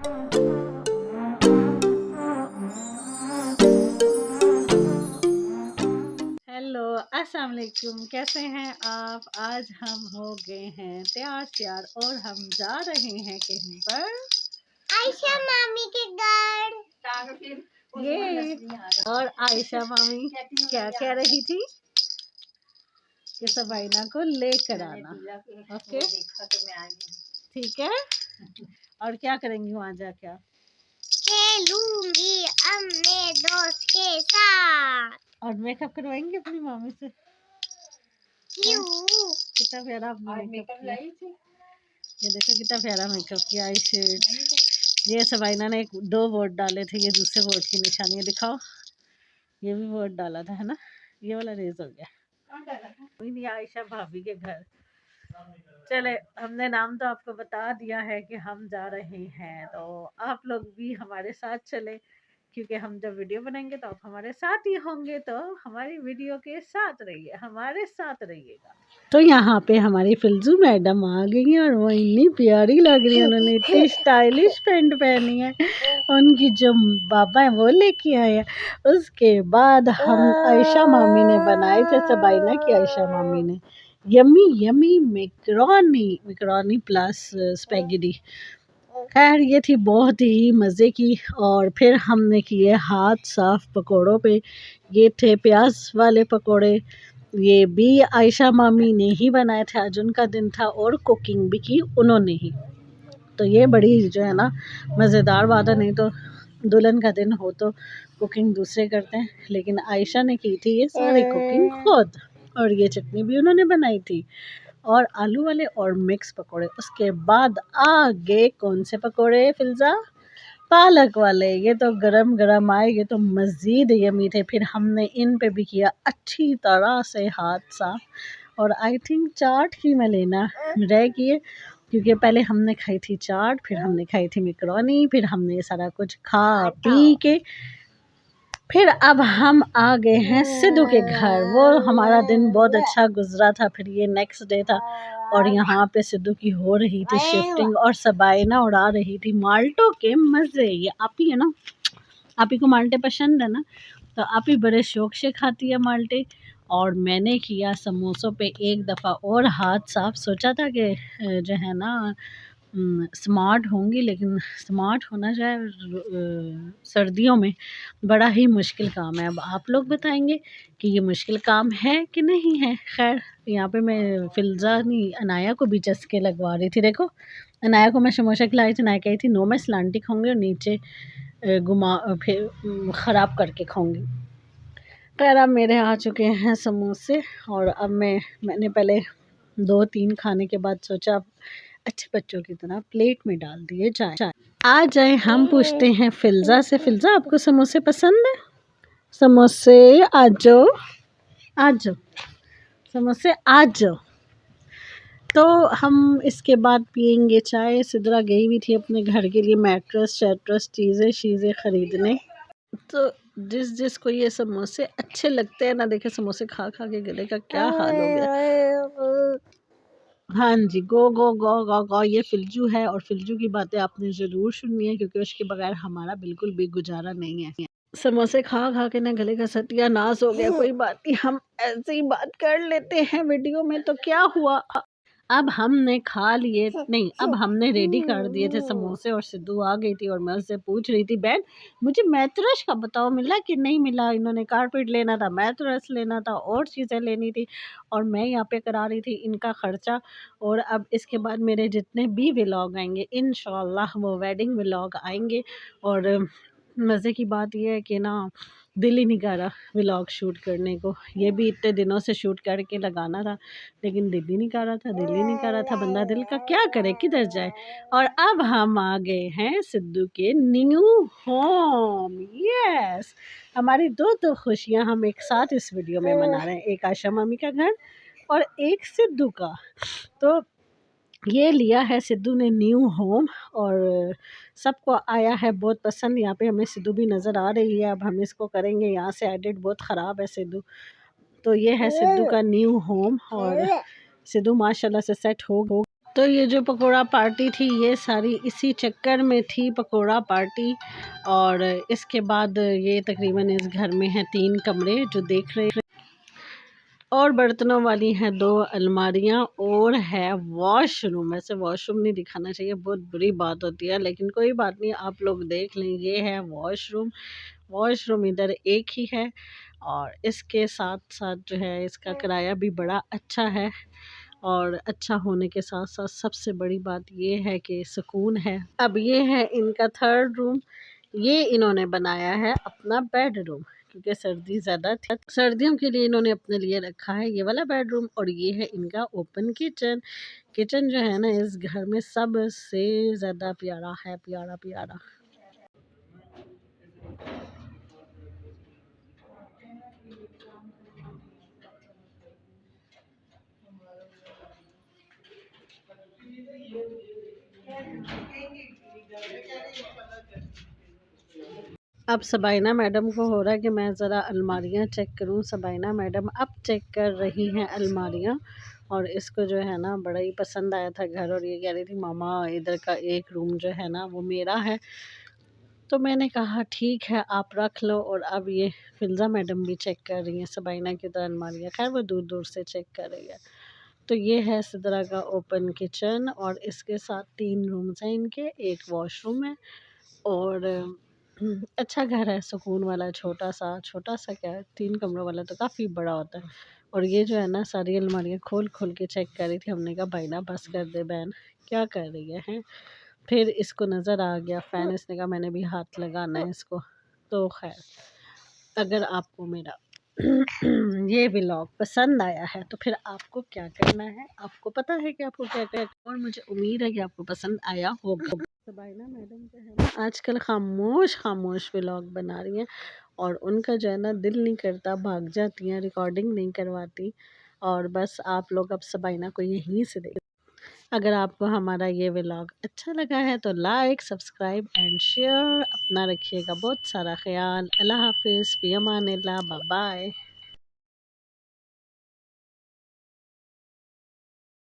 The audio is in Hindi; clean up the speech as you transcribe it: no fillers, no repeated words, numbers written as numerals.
हेलो, अस्सलाम वालेकुम। कैसे हैं आप? आज हम हो गए हैं तैयार और हम जा रहे हैं कहीं पर आयशा मामी के घर। ये और आयशा मामी क्या कह रही थी कि सबाइना को लेकर आना। ओके, ठीक है। और क्या करेंगी वहाँ जाके आप? खेलूंगी अपने दोस्त के साथ। और मेकअप करवाएंगे अपनी मामी से? क्यों? कितना प्यारा आपने मेकअप किया। ये देखो कितना प्यारा मेकअप किया। आई शेड ये सबाइना ने दो वोट डाले थे, ये दूसरे वोट की निशानी है, दिखाओ। ये भी वोट डाला था, है ना। ये वाला रेज हो गया। नहीं, आयशा भाभी के घर। चले, हमने नाम तो आपको बता दिया है कि हम जा रहे हैं, तो आप लोग भी हमारे साथ चले, क्योंकि हम जब वीडियो बनाएंगे तो आप हमारे साथ ही होंगे। तो हमारी वीडियो के साथ रहिए, हमारे साथ रहिएगा। तो यहाँ पे हमारी फिल्जू मैडम आ गई हैं और वो इतनी प्यारी लग रही है। उन्होंने इतनी स्टाइलिश पैंट पहनी है, उनकी जो बाबा है वो लेके आए हैं। उसके बाद हम आयशा मामी ने बनाए थे, सबाइना की आयशा मामी ने yummy yummy macaroni plus spaghetti. खैर ये थी बहुत ही मज़े की। और फिर हमने किए हाथ साफ पकोड़ों पे। ये थे प्याज वाले पकोड़े, ये भी आयशा मामी ने ही बनाए थे। आज उनका दिन था और कुकिंग भी की उन्होंने ही। तो ये बड़ी जो है ना मज़ेदार बात है। नहीं तो दुल्हन का दिन हो तो कुकिंग दूसरे करते हैं, लेकिन आयशा ने की थी ये सारी कुकिंग खुद। और ये चटनी भी उन्होंने बनाई थी, और आलू वाले और मिक्स पकोड़े। उसके बाद आगे कौन से पकोड़े फिल्जा? पालक वाले। ये तो गरम गरम आएंगे तो मज़ीद यमी थे। फिर हमने इन पे भी किया अच्छी तरह से हाथ साफ। और आई थिंक चाट ही में लेना रह गई, क्योंकि पहले हमने खाई थी चाट, फिर हमने खाई थी मैकरोनी, फिर हमने ये सारा कुछ खा पी के फिर अब हम आ गए हैं सिद्धू के घर। वो हमारा दिन बहुत अच्छा गुजरा था। फिर ये नेक्स्ट डे था और यहाँ पे सिद्धू की हो रही थी शिफ्टिंग, और सबाइना उड़ा रही थी माल्टों के मज़े। ये आप ही है ना, आप ही को माल्टे पसंद है ना, तो आप ही बड़े शौक से खाती है माल्टे। और मैंने किया समोसों पे एक दफ़ा और हाथ साफ। सोचा था कि जो है ना स्मार्ट होंगी, लेकिन स्मार्ट होना चाहे सर्दियों में बड़ा ही मुश्किल काम है। अब आप लोग बताएंगे कि ये मुश्किल काम है कि नहीं है। खैर यहाँ पे मैं फिल्जा नहीं अनाया को भी चस्के लगवा रही थी। देखो, अनाया को मैं समोसा खिलाई थी, अनाया कही थी नो मैं सलांटी खाऊंगी और नीचे घुमा फिर ख़राब करके खाऊंगी। खैर अब मेरे आ चुके हैं समोसे, और अब मैंने पहले 2-3 खाने के बाद सोचा अच्छे बच्चों की तरह प्लेट में डाल दिए जाए। आ जाए हम पूछते हैं फिल्जा से, फिल्जा आपको समोसे पसंद है? समोसे आज जाओ, आज जाओ, समोसे आज जाओ। तो हम इसके बाद पियेंगे चाय। सिद्रा गई हुई थी अपने घर के लिए मैट्रेस शैट्रेस चीज़ें ख़रीदने। तो जिसको ये समोसे अच्छे लगते हैं ना, देखे समोसे खा खा के गले का क्या हाल हो गया। हाँ जी, गो गो गो गो गो ये फिल्जू है, और फिल्जू की बातें आपने ज़रूर सुननी है, क्योंकि उसके बगैर हमारा बिल्कुल भी गुजारा नहीं है। समोसे खा खा के ना गले का सत्यानाश हो गया। कोई बात नहीं, हम ऐसे ही बात कर लेते हैं वीडियो में, तो क्या हुआ। अब हमने खा लिए, नहीं अब हमने रेडी कर दिए थे समोसे, और सिद्धू आ गई थी और मैं उससे पूछ रही थी बहन मुझे मैट्रेस का बताओ, मिला कि नहीं मिला। इन्होंने कारपेट लेना था, मैट्रेस लेना था, और चीज़ें लेनी थी, और मैं यहाँ पे करा रही थी इनका ख़र्चा। और अब इसके बाद मेरे जितने भी व्लॉग आएंगे इंशाल्लाह वो वेडिंग व्लॉग आएंगे। और मज़े की बात यह है कि ना दिल ही नहीं कर रहा व्लॉग शूट करने को। ये भी इतने दिनों से शूट करके लगाना था, लेकिन दिल ही नहीं कर रहा था, दिल ही नहीं कर रहा था। बंदा दिल का क्या करे, किधर जाए। और अब हम आ गए हैं सिद्धू के न्यू होम। यस, हमारी दो खुशियां हम एक साथ इस वीडियो में मना रहे हैं, एक आशा मामी का घर और एक सिद्धू का। तो ये लिया है सिद्धू ने न्यू होम, और सबको आया है बहुत पसंद। यहाँ पे हमें सिद्धू भी नज़र आ रही है। अब हम इसको करेंगे, यहाँ से एडिट बहुत ख़राब है सिद्धू। तो ये है सिद्धू का न्यू होम, और सिद्धू माशाल्लाह से सेट हो तो ये जो पकोड़ा पार्टी थी ये सारी इसी चक्कर में थी, पकोड़ा पार्टी। और इसके बाद ये तकरीबन इस घर में है 3 कमरे जो देख रहे हैं, और बर्तनों वाली हैं 2 अलमारियां, और है वॉशरूम। वैसे वॉशरूम नहीं दिखाना चाहिए, बहुत बुरी बात होती है, लेकिन कोई बात नहीं, आप लोग देख लें। ये है वॉशरूम। वॉशरूम इधर एक ही है, और इसके साथ साथ जो है इसका किराया भी बड़ा अच्छा है। और अच्छा होने के साथ साथ सबसे बड़ी बात ये है कि सुकून है। अब ये है इनका 3rd रूम। ये इन्होंने बनाया है अपना बेडरूम, क्योंकि सर्दी ज़्यादा थी, सर्दियों के लिए इन्होंने अपने लिए रखा है ये वाला बेडरूम। और ये है इनका ओपन किचन। किचन जो है ना इस घर में सबसे ज़्यादा प्यारा है, प्यारा प्यारा। अब सबाइना मैडम को हो रहा है कि मैं ज़रा अलमारियाँ चेक करूँ। सबाइना मैडम अब चेक कर रही हैं अलमारियाँ, और इसको जो है ना बड़ा ही पसंद आया था घर, और ये कह रही थी मामा इधर का एक रूम जो है ना वो मेरा है। तो मैंने कहा ठीक है आप रख लो। और अब ये फिल्ज़ा मैडम भी चेक कर रही हैं सबाइना की तरह अलमारियाँ, खैर वो दूर दूर से चेक कर रही है। तो ये है सिद्रा का ओपन किचन, और इसके साथ 3 रूम्स हैं इनके, एक वॉशरूम है। और अच्छा घर है, सुकून वाला। छोटा सा क्या है, 3 कमरों वाला तो काफ़ी बड़ा होता है। और ये जो है ना सारी अलमारियाँ खोल खोल के चेक कर रही थी। हमने कहा भाई ना बस कर दे बहन, क्या कर रही है। फिर इसको नज़र आ गया फ़ैन, इसने कहा मैंने भी हाथ लगाना है इसको। तो खैर, अगर आपको मेरा ये व्लॉग पसंद आया है तो फिर आपको क्या करना है, आपको पता है कि आपको क्या करना है, और मुझे उम्मीद है कि आपको पसंद आया होगा। सबाइना मैडम जो है ना आजकल खामोश खामोश व्लॉग बना रही हैं, और उनका जो है ना दिल नहीं करता, भाग जाती हैं, रिकॉर्डिंग नहीं करवाती। और बस आप लोग अब सबाइना को यहीं से देख। अगर आपको हमारा ये व्लॉग अच्छा लगा है तो लाइक, सब्सक्राइब एंड शेयर। अपना रखिएगा बहुत सारा ख्याल। अल्लाह हाफिज़, फ़ी अमानिल्लाह, बाय बाय।